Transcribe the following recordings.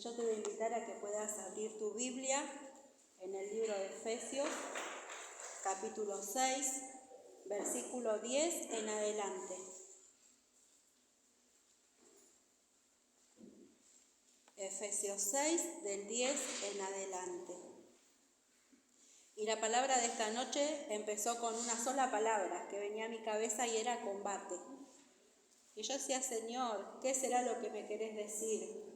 Yo te voy a invitar a que puedas abrir tu Biblia en el libro de Efesios, capítulo 6, versículo 10 en adelante. Efesios 6, del 10 en adelante. Y la palabra de esta noche empezó con una sola palabra que venía a mi cabeza y era combate. Y yo decía, Señor, ¿qué será lo que me querés decir?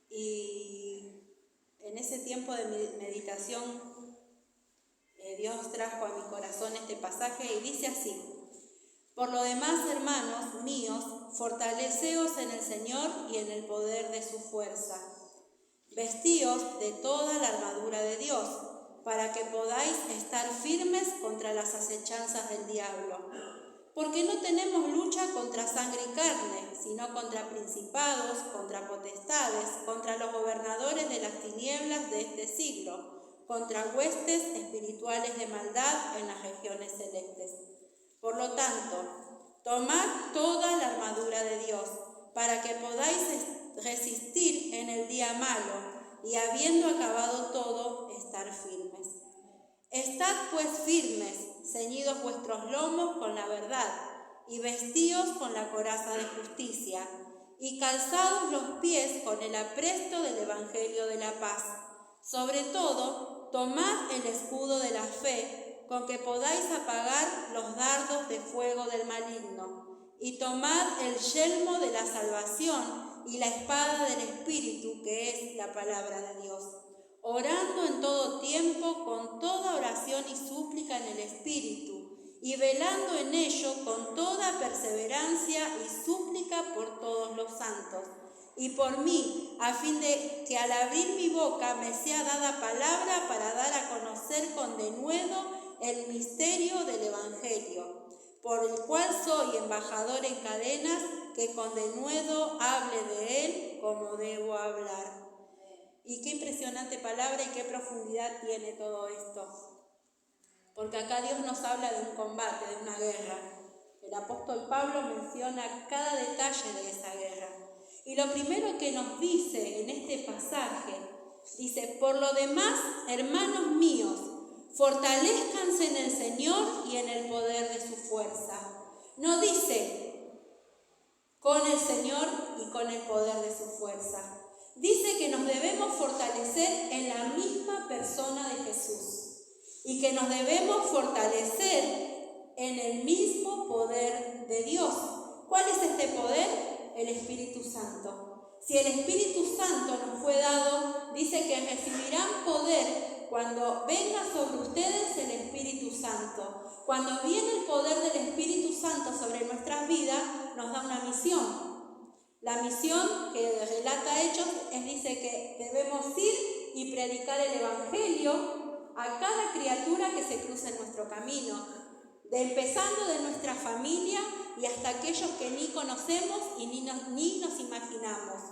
Y en ese tiempo de meditación, Dios trajo a mi corazón este pasaje y dice así: Por lo demás, hermanos míos, fortaleceos en el Señor y en el poder de su fuerza. Vestíos de toda la armadura de Dios, para que podáis estar firmes contra las acechanzas del diablo. Porque no tenemos lucha contra sangre y carne, sino contra principados, contra potestades, contra los gobernadores de las tinieblas de este siglo, contra huestes espirituales de maldad en las regiones celestes. Por lo tanto, tomad toda la armadura de Dios, para que podáis resistir en el día malo, y habiendo acabado todo, estar firmes. Estad pues firmes, ceñidos vuestros lomos con la verdad, y vestíos con la coraza de justicia, y calzados los pies con el apresto del evangelio de la paz. Sobre todo, tomad el escudo de la fe, con que podáis apagar los dardos de fuego del maligno, y tomad el yelmo de la salvación y la espada del Espíritu, que es la palabra de Dios, orando en todo tiempo con toda oración y súplica en el Espíritu, y velando en ello con toda perseverancia y súplica por todos los santos, y por mí, a fin de que al abrir mi boca me sea dada palabra para dar a conocer con denuedo el misterio del Evangelio, por el cual soy embajador en cadenas, que con denuedo hable de él como debo hablar. Y qué impresionante palabra y qué profundidad tiene todo esto. Porque acá Dios nos habla de un combate, de una guerra. El apóstol Pablo menciona cada detalle de esa guerra. Y lo primero que nos dice en este pasaje, dice: por lo demás, hermanos míos, fortalezcanse en el Señor y en el poder de su fuerza. No dice con el Señor y con el poder de su fuerza. Dice que nos debemos fortalecer en la misma persona de Jesús y que nos debemos fortalecer en el mismo poder de Dios. ¿Cuál es este poder? El Espíritu Santo. Si el Espíritu Santo nos fue dado, dice que recibirán poder cuando venga sobre ustedes el Espíritu Santo. Cuando viene el poder del Espíritu Santo sobre nuestras vidas, nos da una misión. La misión que relata Hechos dice que debemos ir y predicar el Evangelio a cada criatura que se cruce en nuestro camino, empezando de nuestra familia y hasta aquellos que ni conocemos y ni nos imaginamos.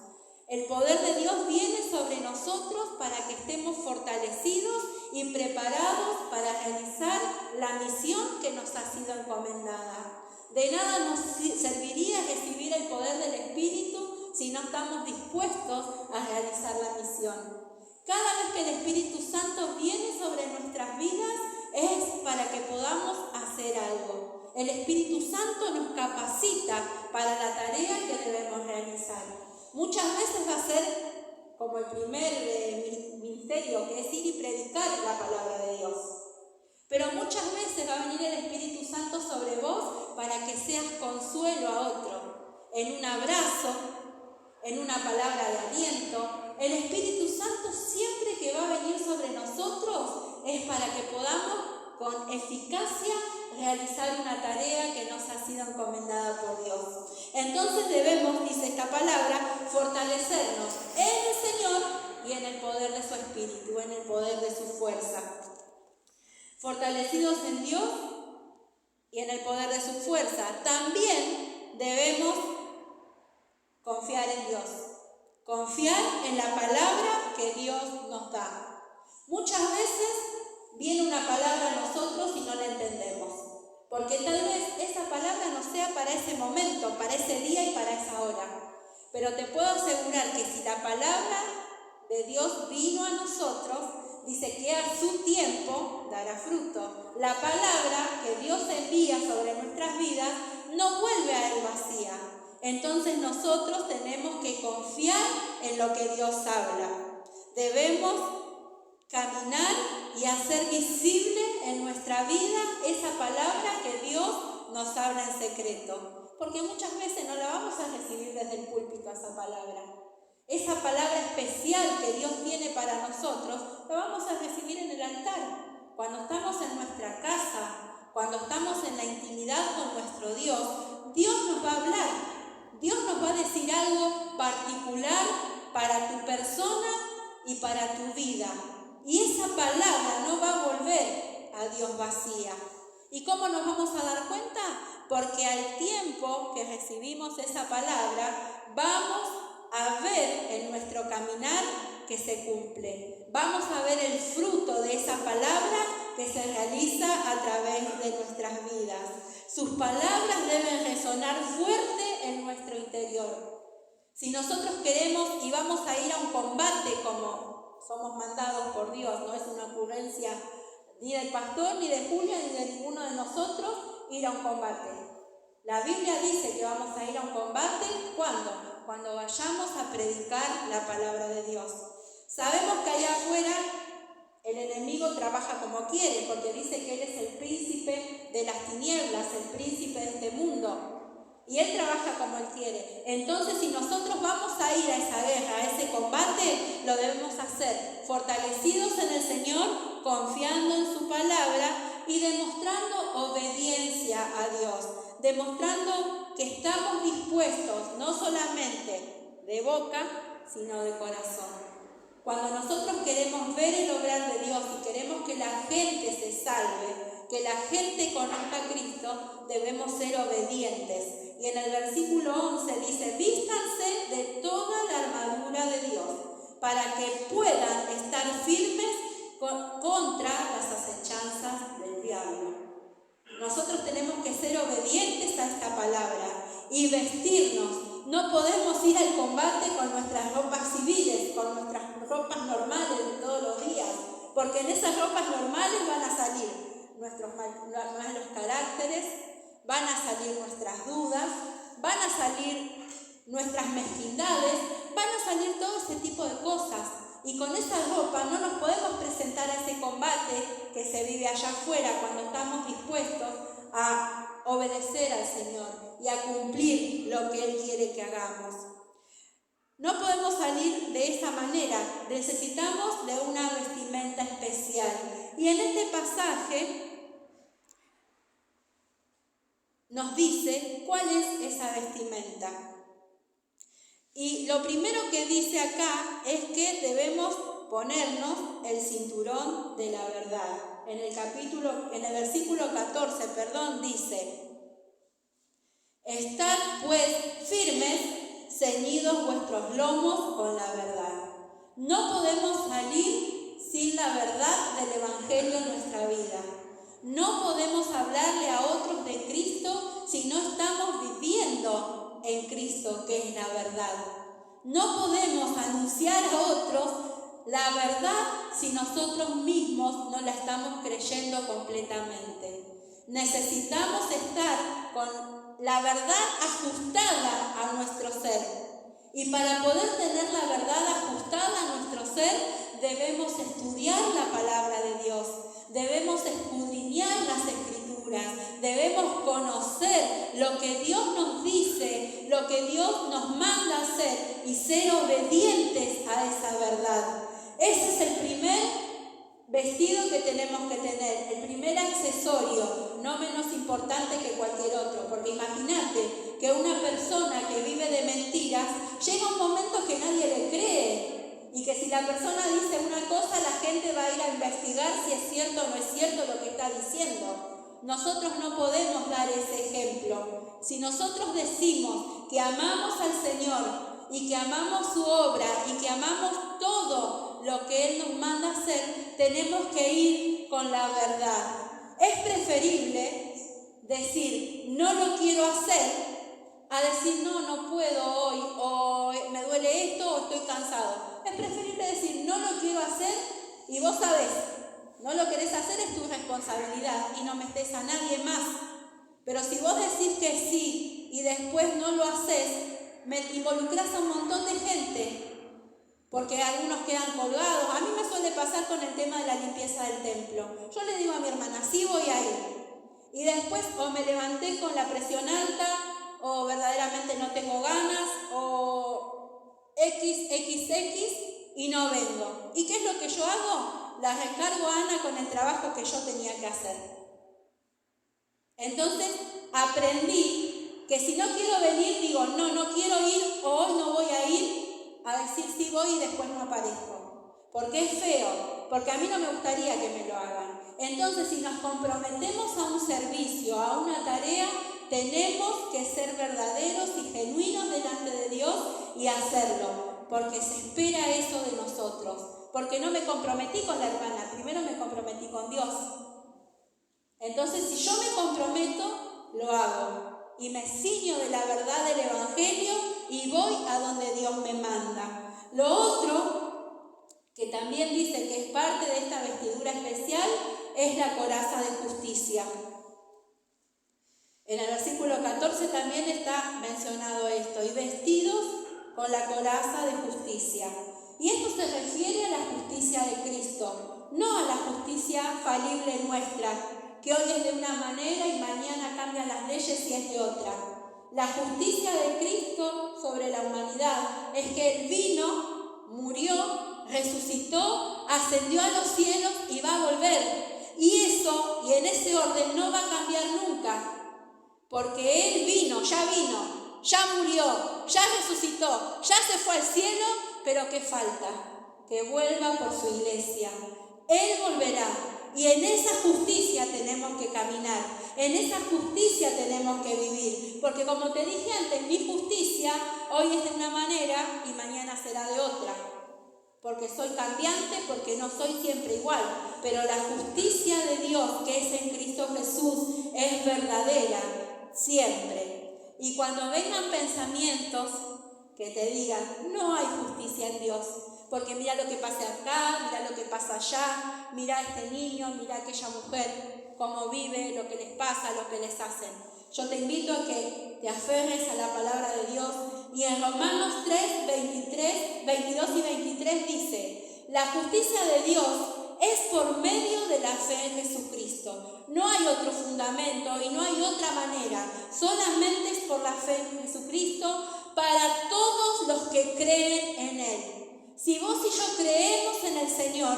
El poder de Dios viene sobre nosotros para que estemos fortalecidos y preparados para realizar la misión que nos ha sido encomendada. De nada nos serviría recibir el poder del Espíritu si no estamos dispuestos a realizar la misión. Cada vez que el Espíritu Santo viene sobre nuestras vidas es para que podamos hacer algo. El Espíritu Santo nos capacita para la tarea que debemos realizar. Muchas veces va a ser como el primer ministerio, que es ir y predicar la palabra de Dios. Pero muchas veces va a venir el Espíritu Santo sobre vos para que seas consuelo a otro, en un abrazo, en una palabra de aliento. El Espíritu Santo siempre que va a venir sobre nosotros es para que podamos con eficacia realizar una tarea que nos ha sido encomendada por Dios. Entonces debemos, dice esta palabra, fortalecernos en el Señor y en el poder de su Espíritu, en el poder de su fuerza. Fortalecidos en Dios y en el poder de su fuerza, también debemos confiar en Dios, confiar en la palabra que Dios nos da. Muchas veces viene una palabra a nosotros y no la entendemos, porque tal vez esa palabra no sea para ese momento, para ese día y para esa hora. Pero te puedo asegurar que si la palabra de Dios vino a nosotros, dice que a su tiempo dará fruto. La palabra que Dios envía sobre nuestras vidas no vuelve a él vacía. Entonces nosotros tenemos que confiar en lo que Dios habla. Debemos caminar y hacer visible en nuestra vida esa palabra que Dios nos habla en secreto. Porque muchas veces no la vamos a recibir desde el púlpito esa palabra. Esa palabra especial que Dios tiene para nosotros, la vamos a recibir en el altar. Cuando estamos en nuestra casa, cuando estamos en la intimidad con nuestro Dios, Dios nos va a hablar. Dios nos va a decir algo particular para tu persona y para tu vida. Y esa palabra no va a volver a Dios vacía. ¿Y cómo nos vamos a dar cuenta? Porque al tiempo que recibimos esa palabra, vamos a ver en nuestro caminar que se cumple. Vamos a ver el fruto de esa palabra que se realiza a través de nuestras vidas. Sus palabras deben resonar fuerte en nuestro interior. Si nosotros queremos y vamos a ir a un combate como somos mandados por Dios, no es una ocurrencia ni del pastor, ni de Julia, ni de ninguno de nosotros ir a un combate. La Biblia dice que vamos a ir a un combate, ¿cuándo? Cuando vayamos a predicar la palabra de Dios. Sabemos que allá afuera el enemigo trabaja como quiere, porque dice que él es el príncipe de las tinieblas, el príncipe de este mundo. Y él trabaja como él quiere. Entonces, si nosotros vamos a ir a esa guerra, a ese combate, lo debemos hacer fortalecidos en el Señor, confiando en su palabra y demostrando obediencia a Dios, demostrando que estamos dispuestos, no solamente de boca, sino de corazón. Cuando nosotros queremos ver el obrar de Dios y queremos que la gente se salve, que la gente conozca a Cristo, debemos ser obedientes. Y en el versículo 11 dice, vístanse de toda la armadura de Dios, para que puedan estar firmes contra las acechanzas del diablo. Nosotros tenemos que ser obedientes a esta palabra y vestirnos. No podemos ir al combate con nuestras ropas civiles, con nuestras ropas normales de todos los días, porque en esas ropas normales van a salir nuestros malos caracteres, van a salir nuestras dudas, van a salir nuestras mezquindades, van a salir todo ese tipo de cosas. Y con esa ropa no nos podemos presentar a ese combate que se vive allá afuera cuando estamos dispuestos a obedecer al Señor y a cumplir lo que Él quiere que hagamos. No podemos salir de esa manera, necesitamos de una vestimenta especial. Y en este pasaje nos dice cuál es esa vestimenta. Y lo primero que dice acá es que debemos ponernos el cinturón de la verdad. En el versículo 14, dice: estad pues firmes, ceñidos vuestros lomos con la verdad. No podemos salir sin la verdad del Evangelio en nuestra vida. No podemos hablarle a otros de Cristo si no estamos viviendo en Cristo, que es la verdad. No podemos anunciar a otros la verdad si nosotros mismos no la estamos creyendo completamente. Necesitamos estar con la verdad ajustada a nuestro ser. Y para poder tener la verdad ajustada a nuestro ser, debemos estudiar la palabra de Dios. Debemos escudriñar las Escrituras, debemos conocer lo que Dios nos dice, lo que Dios nos manda hacer y ser obedientes a esa verdad. Ese es el primer vestido que tenemos que tener, el primer accesorio, no menos importante que cualquier otro, porque imagínate que una persona que vive de mentiras, llega un momento que nadie le cree. Y que si la persona dice una cosa, la gente va a ir a investigar si es cierto o no es cierto lo que está diciendo. Nosotros no podemos dar ese ejemplo. Si nosotros decimos que amamos al Señor y que amamos su obra y que amamos todo lo que Él nos manda hacer, tenemos que ir con la verdad. Es preferible decir, no lo quiero hacer, a decir, no puedo hoy, o me duele esto, o estoy cansado. Es preferible decir, no lo quiero hacer, y vos sabés, no lo querés hacer, es tu responsabilidad y no metés a nadie más. Pero si vos decís que sí y después no lo haces, me involucrás a un montón de gente, porque algunos quedan colgados. A mí me suele pasar con el tema de la limpieza del templo. Yo le digo a mi hermana, sí voy a ir. Y después o me levanté con la presión alta, o verdaderamente no tengo ganas, o XXX y no vengo. ¿Y qué es lo que yo hago? La recargo a Ana con el trabajo que yo tenía que hacer. Entonces aprendí que si no quiero venir, digo, no quiero ir, o hoy no voy a ir, a decir sí voy y después no aparezco. Porque es feo, porque a mí no me gustaría que me lo hagan. Entonces, si nos comprometemos a un servicio, a una tarea, tenemos que ser verdaderos y genuinos delante de Dios y hacerlo, porque se espera eso de nosotros. Porque no me comprometí con la hermana, primero me comprometí con Dios. Entonces, si yo me comprometo, lo hago. Y me ciño de la verdad del Evangelio y voy a donde Dios me manda. Lo otro, que también dice que es parte de esta vestidura especial, es la coraza de justicia. En el versículo 14 también está mencionado esto, y vestidos con la coraza de justicia. Y esto se refiere a la justicia de Cristo, no a la justicia falible nuestra, que hoy es de una manera y mañana cambian las leyes y es de otra. La justicia de Cristo sobre la humanidad es que Él vino, murió, resucitó, ascendió a los cielos y va a volver. Y eso, y en ese orden no va a cambiar nunca, porque Él vino, ya murió, ya resucitó, ya se fue al cielo, pero ¿qué falta? Que vuelva por su iglesia. Él volverá. Y en esa justicia tenemos que caminar, en esa justicia tenemos que vivir, porque como te dije antes, mi justicia hoy es de una manera y mañana será de otra, porque soy cambiante, porque no soy siempre igual, pero la justicia de Dios que es en Cristo Jesús es verdadera siempre. Y cuando vengan pensamientos que te digan, no hay justicia en Dios, porque mira lo que pasa acá, mira lo que pasa allá, mira a este niño, mira a aquella mujer, cómo vive, lo que les pasa, lo que les hacen. Yo te invito a que te aferres a la palabra de Dios. Y en Romanos 3, 22 y 23 dice, la justicia de Dios es por medio de la fe en Jesucristo. No hay otro fundamento y no hay otra manera. Solamente es por la fe en Jesucristo para todos los que creen en Él. Si vos y yo creemos en el Señor,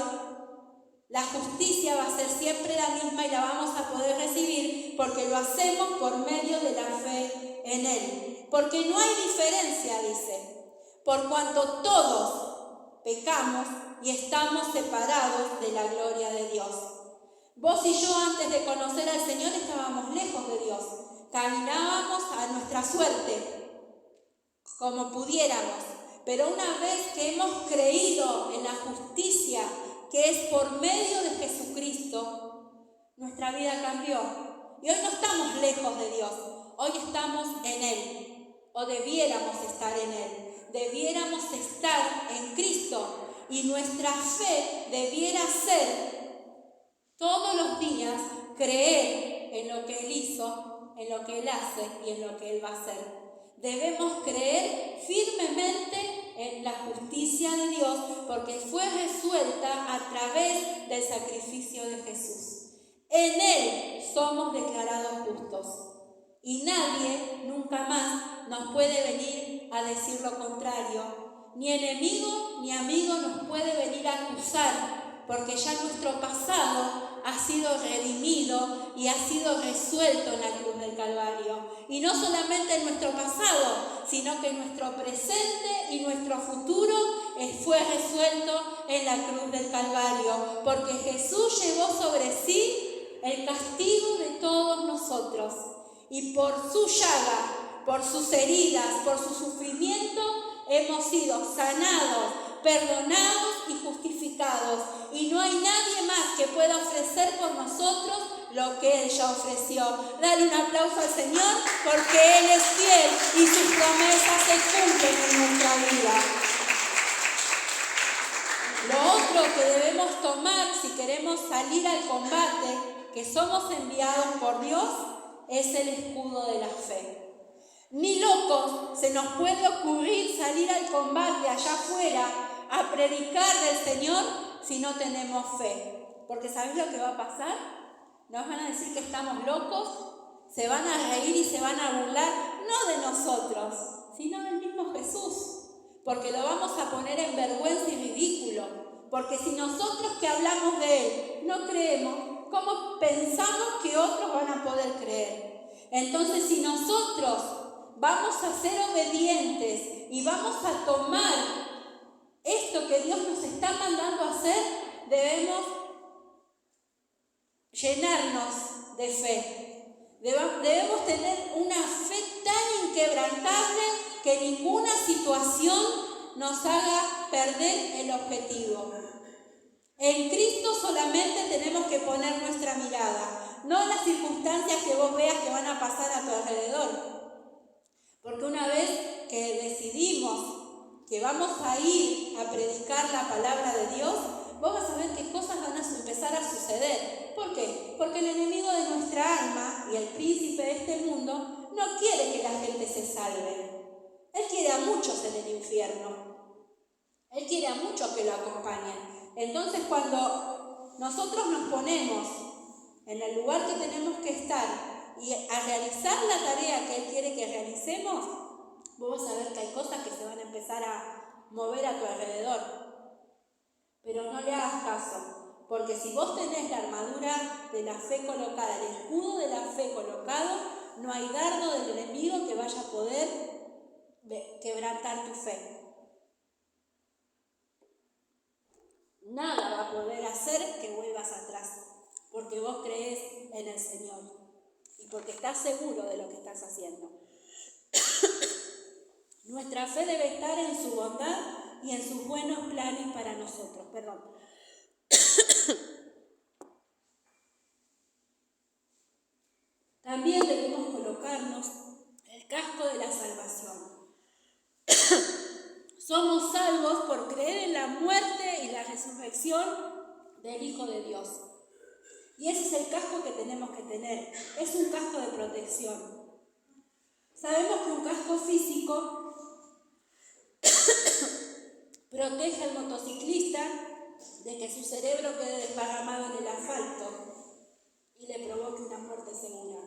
la justicia va a ser siempre la misma y la vamos a poder recibir porque lo hacemos por medio de la fe en Él. Porque no hay diferencia, dice, por cuanto todos pecamos y estamos separados de la gloria de Dios. Vos y yo antes de conocer al Señor estábamos lejos de Dios, caminábamos a nuestra suerte, como pudiéramos. Pero una vez que hemos creído en la justicia que es por medio de Jesucristo, nuestra vida cambió. Y hoy no estamos lejos de Dios, hoy estamos en Él, o debiéramos estar en Él. Debiéramos estar en Cristo y nuestra fe debiera ser todos los días creer en lo que Él hizo, en lo que Él hace y en lo que Él va a hacer. Debemos creer firmemente en la justicia de Dios porque fue resuelta a través del sacrificio de Jesús. En Él somos declarados justos y nadie nunca más nos puede venir a decir lo contrario. Ni enemigo ni amigo nos puede venir a acusar porque ya nuestro pasado ha sido redimido y ha sido resuelto en la cruz del Calvario. Y no solamente en nuestro pasado, sino que nuestro presente y nuestro futuro fue resuelto en la cruz del Calvario, porque Jesús llevó sobre sí el castigo de todos nosotros. Y por su llaga, por sus heridas, por su sufrimiento, hemos sido sanados, perdonados y justificados. Y no hay nadie más que pueda ofrecer por nosotros lo que Él ya ofreció. Dale un aplauso al Señor porque Él es fiel y sus promesas se cumplen en nuestra vida. Lo otro que debemos tomar si queremos salir al combate, que somos enviados por Dios, es el escudo de la fe. Ni locos se nos puede ocurrir salir al combate allá afuera a predicar del Señor si no tenemos fe. Porque ¿sabes lo que va a pasar? Nos van a decir que estamos locos, se van a reír y se van a burlar, no de nosotros, sino del mismo Jesús. Porque lo vamos a poner en vergüenza y ridículo. Porque si nosotros que hablamos de Él no creemos, ¿cómo pensamos que otros van a poder creer? Entonces, si nosotros vamos a ser obedientes y vamos a tomar esto que Dios nos está mandando a hacer, debemos llenarnos de fe. Debemos tener una fe tan inquebrantable que ninguna situación nos haga perder el objetivo. En Cristo solamente tenemos que poner nuestra mirada, no en las circunstancias que vos veas que van a pasar a tu alrededor. Porque una vez que decidimos que vamos a ir a predicar la palabra de Dios, vos vas a ver qué cosas van a empezar a suceder. ¿Por qué? Porque el enemigo de nuestra alma y el príncipe de este mundo no quiere que la gente se salve. Él quiere a muchos en el infierno. Él quiere a muchos que lo acompañen. Entonces, cuando nosotros nos ponemos en el lugar que tenemos que estar y a realizar la tarea que Él quiere que realicemos, vos vas a ver que hay cosas que se van a empezar a mover a tu alrededor. Pero no le hagas caso, porque si vos tenés la armadura de la fe colocada, el escudo de la fe colocado, no hay dardo del enemigo que vaya a poder quebrantar tu fe. Nada va a poder hacer que vuelvas atrás, porque vos crees en el Señor y porque estás seguro de lo que estás haciendo. Nuestra fe debe estar en su bondad y en sus buenos planes para nosotros. También debemos colocarnos el casco de la salvación. Somos salvos por creer en la muerte y la resurrección del Hijo de Dios. Y ese es el casco que tenemos que tener. Es un casco de protección. Sabemos que un casco físico protege al motociclista de que su cerebro quede desparramado en el asfalto y le provoque una muerte segura.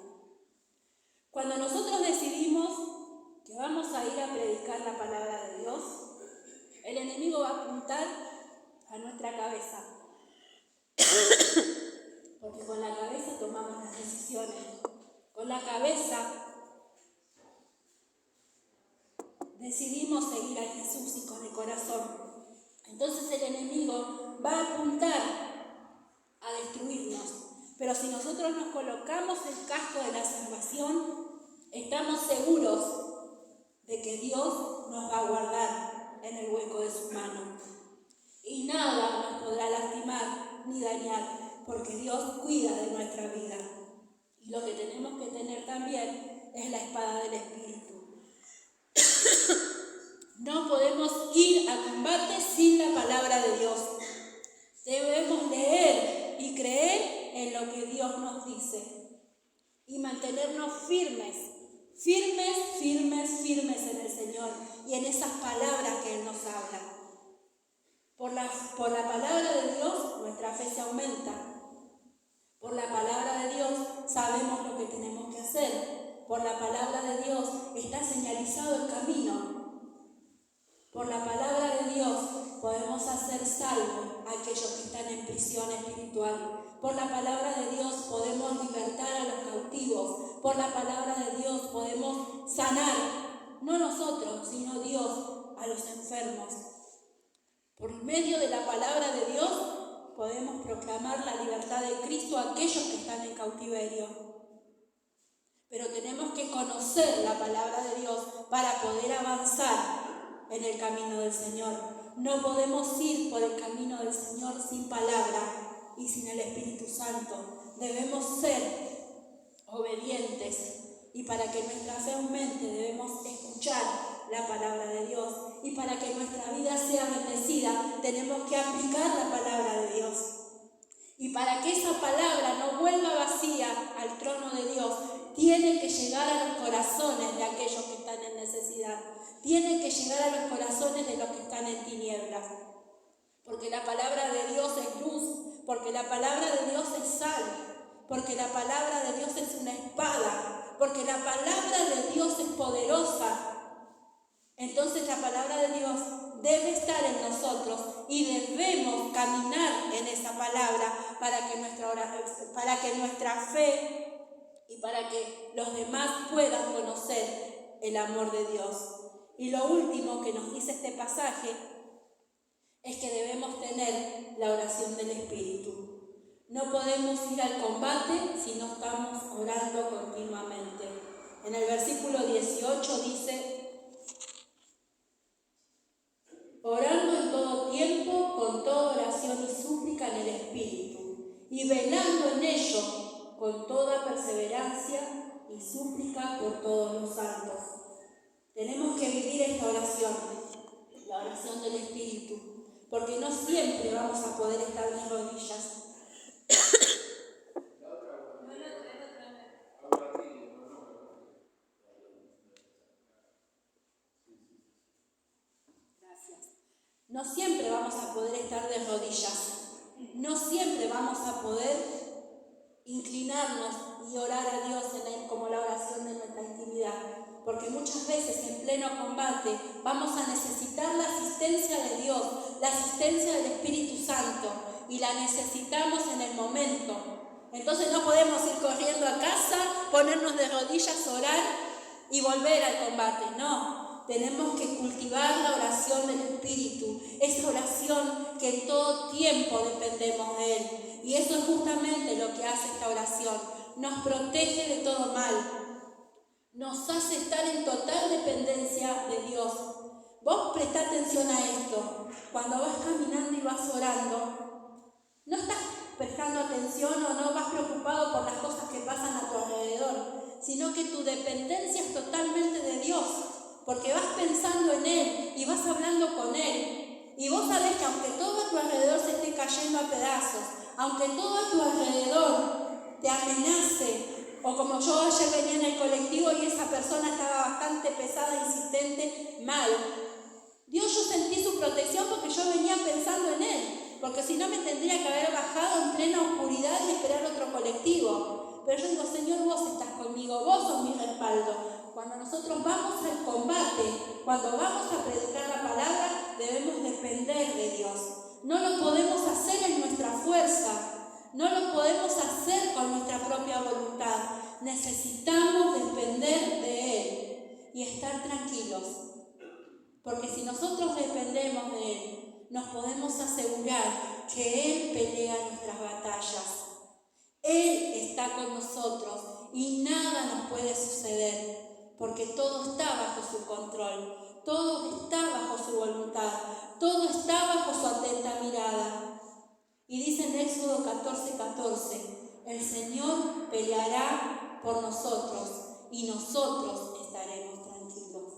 Cuando nosotros decidimos que vamos a ir a predicar la palabra de Dios, el enemigo va a apuntar a nuestra cabeza. Porque con la cabeza tomamos las decisiones. Con la cabeza decidimos seguir a Jesús y con el corazón. Entonces el enemigo va a apuntar a destruirnos. Pero si nosotros nos colocamos el casco de la salvación, estamos seguros de que Dios nos va a guardar en el hueco de su mano. Y nada nos podrá lastimar ni dañar, porque Dios cuida de nuestra vida. Y lo que tenemos que tener también es la espada del Espíritu. No podemos ir a combate sin la palabra de Dios. Debemos leer y creer en lo que Dios nos dice y mantenernos firmes en el Señor y en esas palabras que Él nos habla. Por la palabra de Dios nuestra fe se aumenta. Por la palabra de Dios sabemos lo que tenemos que hacer. Por la palabra de Dios está señalizado el camino. Por la palabra de Dios podemos hacer salvo a aquellos que están en prisión espiritual. Por la palabra de Dios podemos libertar a los cautivos. Por la palabra de Dios podemos sanar, no nosotros, sino Dios, a los enfermos. Por medio de la palabra de Dios podemos proclamar la libertad de Cristo a aquellos que están en cautiverio. Pero tenemos que conocer la palabra de Dios para poder avanzar en el camino del Señor. No podemos ir por el camino del Señor sin palabra y sin el Espíritu Santo. Debemos ser obedientes y para que nuestra fe aumente debemos escuchar la palabra de Dios. Y para que nuestra vida sea bendecida tenemos que aplicar palabra no vuelva vacía al trono de Dios, tiene que llegar a los corazones de aquellos que están en necesidad. Tiene que llegar a los corazones de los que están en tinieblas. Porque la palabra de Dios es luz, porque la palabra de Dios es sal, porque la palabra de Dios es una espada, porque la palabra de Dios es poderosa. Entonces la palabra de Dios debe estar en nosotros y debemos caminar en esa palabra para que nuestra fe y para que los demás puedan conocer el amor de Dios. Y lo último que nos dice este pasaje es que debemos tener la oración del Espíritu. No podemos ir al combate si no estamos orando continuamente. En el versículo 18 dice: orando en todo tiempo, con toda oración y súplica en el Espíritu, y velando en ello con toda perseverancia y súplica por todos los santos. Tenemos que vivir esta oración, la oración del Espíritu, porque no siempre vamos a poder estar de rodillas. No siempre vamos a poder estar de rodillas, no siempre vamos a poder inclinarnos y orar a Dios como la oración de nuestra intimidad, porque muchas veces en pleno combate vamos a necesitar la asistencia de Dios, la asistencia del Espíritu Santo, y la necesitamos en el momento. Entonces no podemos ir corriendo a casa, ponernos de rodillas, orar y volver al combate, no. Tenemos que cultivar la oración del Espíritu, esa oración que en todo tiempo dependemos de Él. Y eso es justamente lo que hace esta oración. Nos protege de todo mal, nos hace estar en total dependencia de Dios. Vos prestá atención a esto. Cuando vas caminando y vas orando, no estás prestando atención o no vas preocupado por las cosas que pasan a tu alrededor, sino que tu dependencia es totalmente de Dios. Porque vas pensando en Él y vas hablando con Él. Y vos sabés que aunque todo a tu alrededor se esté cayendo a pedazos, aunque todo a tu alrededor te amenace, o como yo ayer venía en el colectivo y esa persona estaba bastante pesada, insistente, mal. Dios, yo sentí su protección porque yo venía pensando en Él. Porque si no me tendría que haber bajado en plena oscuridad y esperar otro colectivo. Pero yo digo: Señor, vos estás conmigo, vos sos mi respaldo. Cuando nosotros vamos al combate, cuando vamos a predicar la palabra, debemos depender de Dios. No lo podemos hacer en nuestra fuerza, no lo podemos hacer con nuestra propia voluntad. Necesitamos depender de Él y estar tranquilos. Porque si nosotros dependemos de Él, nos podemos asegurar que Él pelea nuestras batallas. Él está con nosotros y nada nos puede suceder. Porque todo está bajo su control, todo está bajo su voluntad, todo está bajo su atenta mirada. Y dice en Éxodo 14:14, el Señor peleará por nosotros y nosotros estaremos tranquilos.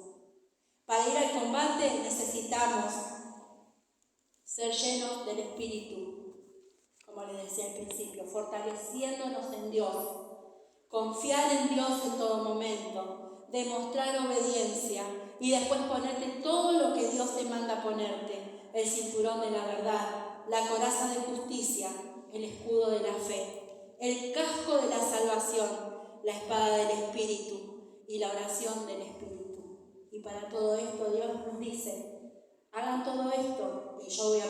Para ir al combate necesitamos ser llenos del Espíritu, como les decía al principio, fortaleciéndonos en Dios, confiar en Dios en todo momento, demostrar obediencia y después ponerte todo lo que Dios te manda ponerte: el cinturón de la verdad, la coraza de justicia, el escudo de la fe, el casco de la salvación, la espada del Espíritu y la oración del Espíritu. Y para todo esto Dios nos dice: hagan todo esto y yo voy a